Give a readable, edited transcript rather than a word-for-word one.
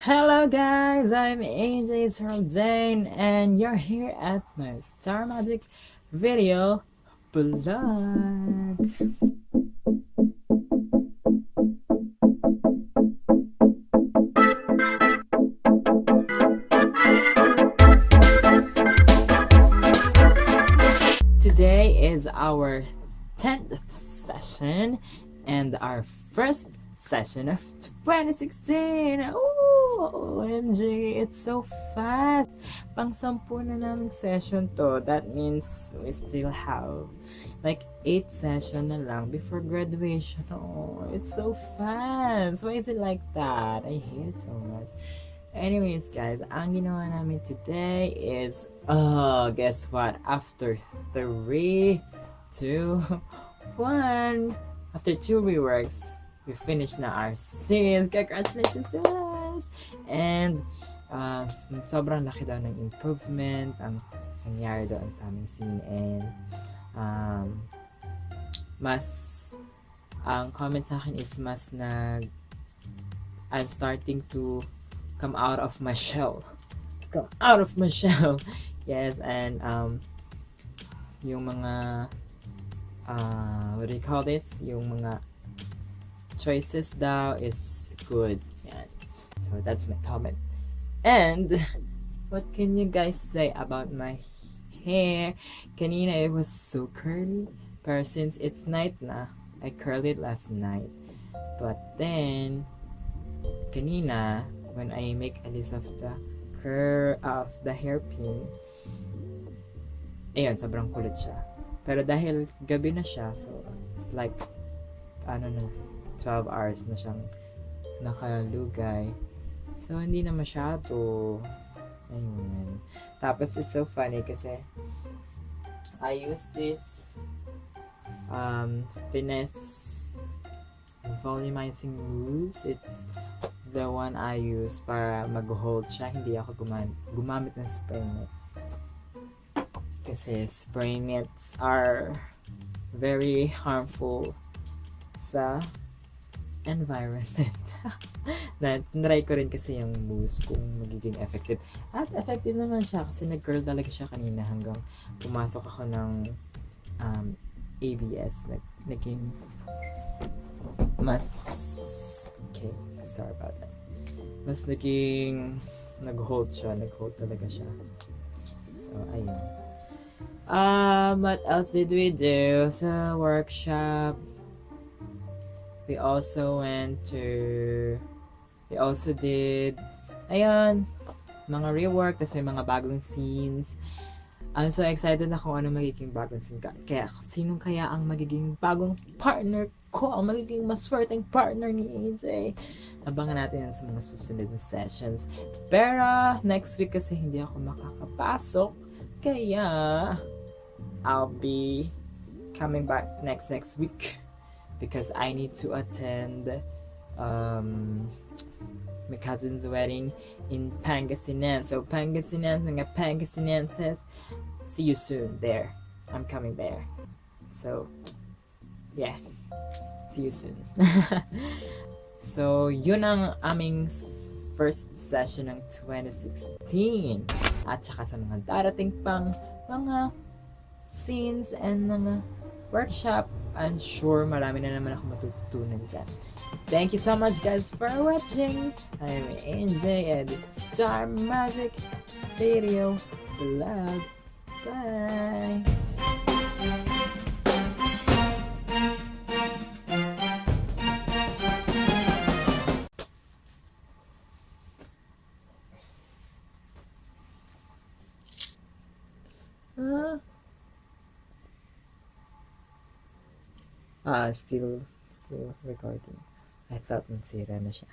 Hello guys, I'm Anjhae from Dane and you're here at my Star Magic video blog. Today is our 10th session and our first session of 2016. OMG, it's so fast. Pang-10 na naming session to. That means we still have like 8 session na lang before graduation. Oh, it's so fast. Why is it like that? I hate it so much. Anyways, guys, ang ginawa namin today is, guess what? After 3, 2, 1, after 2 reworks, we finished na our scenes. Congratulations to us! And sobrang laki daw ng improvement ang nangyari doon sa aming scene, and mas ang comment sa akin is mas I'm starting to come out of my shell. Yes, and yung mga what do you call this? Yung mga choices daw is good. Yeah. So that's my comment. And what can you guys say about my hair? Kanina it was so curly, pero since it's night na, I curled it last night. But then kanina when I make a list of the hairpin, ayun, sobrang kulit siya. Pero dahil gabi na siya, so it's like 12 hours na siyang nakalugay. So, hindi na masyado. Ayun. Tapos, it's so funny kasi I use this finesse volumizing mousse. It's the one I use para mag-hold siya. Hindi ako gumamit ng spray net. Kasi spray nets are very harmful sa environment. Na-try ko rin kasi yung mousse kung magiging effective. At effective naman siya kasi nag-curl talaga siya kanina hanggang pumasok ako ng ABS. Naging mas sorry about that. Mas naging nag-hold talaga siya. So, ayun. What else did we do sa workshop? We also did, ayun, mga rework, tas may mga bagong scenes. I'm so excited na kung ano magiging bagong scene. Kaya, sino kaya ang magiging bagong partner ko? Ang magiging maswerteng partner ni AJ? Abangan natin yan sa mga susunod na sessions. Pero, next week kasi hindi ako makakapasok. Kaya, I'll be coming back next week. Because I need to attend my cousin's wedding in Pangasinan. So Pangasinan, mga Pangasinenses, see you soon there. I'm coming there. So yeah, see you soon. So yun ang aming first session ng 2016. At saka sa mga darating pang mga scenes and mga workshop, I'm sure marami na naman ako matututunan dyan. Thank you so much guys for watching. I'm Anjhae and this is Star Magic Video Vlog. Bye! Still recording. I thought nasira na siya.